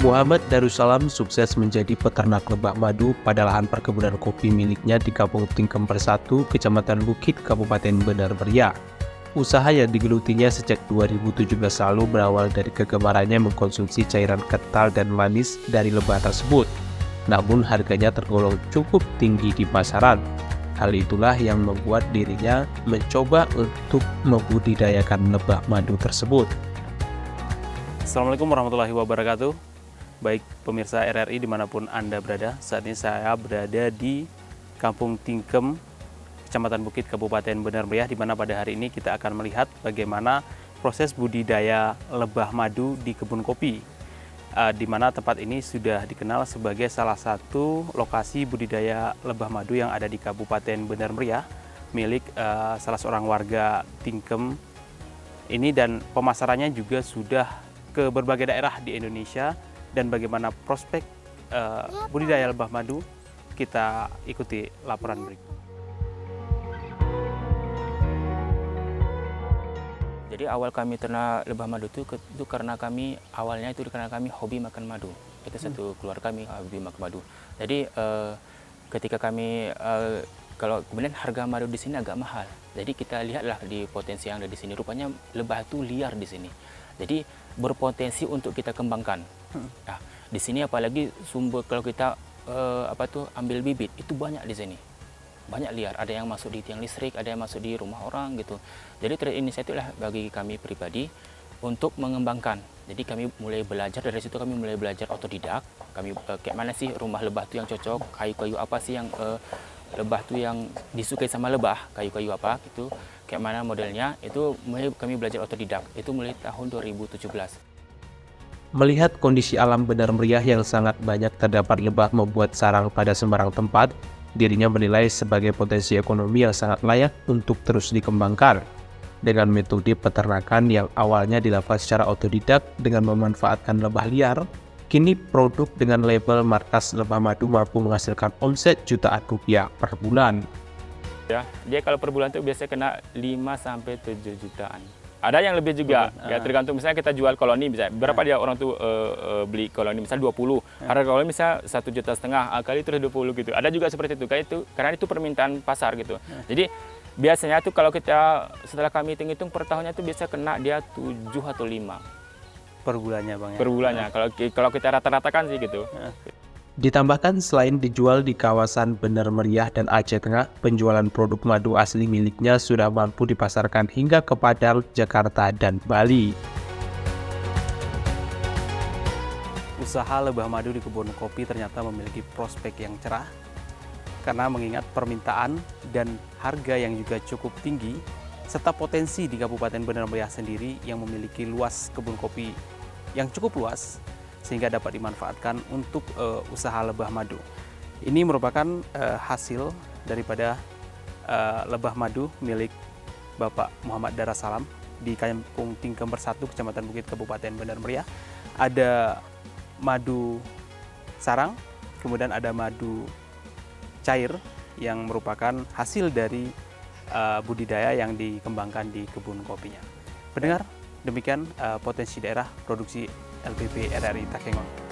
Muhammad Darussalam sukses menjadi peternak lebah madu pada lahan perkebunan kopi miliknya di Kampung Tingkem Persatu, Kecamatan Bukit, Kabupaten Benar Meriah. Usaha yang digelutinya sejak 2017 lalu berawal dari kegemarannya mengkonsumsi cairan kental dan manis dari lebah tersebut. Namun harganya tergolong cukup tinggi di pasaran. Hal itulah yang membuat dirinya mencoba untuk membudidayakan lebah madu tersebut. Assalamualaikum warahmatullahi wabarakatuh. Baik pemirsa RRI dimanapun Anda berada, saat ini saya berada di Kampung Tingkem, Kecamatan Bukit, Kabupaten Benar Meriah, di mana pada hari ini kita akan melihat bagaimana proses budidaya lebah madu di kebun kopi, di mana tempat ini sudah dikenal sebagai salah satu lokasi budidaya lebah madu yang ada di Kabupaten Benar Meriah, milik salah seorang warga Tingkem ini, dan pemasarannya juga sudah ke berbagai daerah di Indonesia. Dan bagaimana prospek budidaya lebah madu, kita ikuti laporan berikut. Jadi awal kami ternak lebah madu itu karena kami awalnya itu karena kami hobi makan madu. Itu satu keluarga kami hobi makan madu. Jadi ketika kami kalau kemudian harga madu di sini agak mahal. Jadi kita lihatlah di potensi yang ada di sini. Rupanya lebah itu liar di sini. Jadi berpotensi untuk kita kembangkan. Nah, di sini apalagi sumber kalau kita ambil bibit itu banyak di sini. Banyak liar, ada yang masuk di tiang listrik, ada yang masuk di rumah orang gitu. Jadi terinisiatif lah bagi kami pribadi untuk mengembangkan. Jadi kami mulai belajar, dari situ kami mulai belajar otodidak. Kami kayak mana sih rumah lebah itu yang cocok, kayu-kayu apa sih yang lebah itu yang disukai sama lebah, kayu-kayu apa gitu. Kayak mana modelnya, itu mulai kami belajar otodidak. Itu mulai tahun 2017. Melihat kondisi alam Benar Meriah yang sangat banyak terdapat lebah membuat sarang pada sembarang tempat, dirinya menilai sebagai potensi ekonomi yang sangat layak untuk terus dikembangkan. Dengan metode peternakan yang awalnya dilakukan secara otodidak dengan memanfaatkan lebah liar, kini produk dengan label markas lebah madu mampu menghasilkan omset jutaan rupiah per bulan. Ya, dia kalau per bulan itu biasanya kena 5-7 jutaan. Ada yang lebih juga, ya tergantung misalnya kita jual koloni, misalnya berapa dia orang tuh beli koloni, misalnya 20, harga koloni misalnya 1,5 juta, kali terus 20 gitu. Ada juga seperti itu, kayak itu karena itu permintaan pasar gitu. Jadi biasanya tuh kalau kita setelah kami hitung-hitung per tahunnya tuh biasa kena dia 7 atau 5 Per bulannya Bang ya? per bulannya, kalau kita rata-ratakan sih gitu. Ditambahkan selain dijual di kawasan Benar Meriah dan Aceh Tengah, penjualan produk madu asli miliknya sudah mampu dipasarkan hingga ke Padang, Jakarta, dan Bali. Usaha lebah madu di kebun kopi ternyata memiliki prospek yang cerah, karena mengingat permintaan dan harga yang juga cukup tinggi, serta potensi di Kabupaten Benar Meriah sendiri yang memiliki luas kebun kopi yang cukup luas, sehingga dapat dimanfaatkan untuk usaha lebah madu. Ini merupakan hasil daripada lebah madu milik Bapak Muhammad Darussalam di Kampung Tingkem Persatu, Kecamatan Bukit, Kabupaten Benar Meriah. Ada madu sarang, kemudian ada madu cair yang merupakan hasil dari budidaya yang dikembangkan di kebun kopinya. Pendengar, demikian potensi daerah produksi LPP RRI Takengon.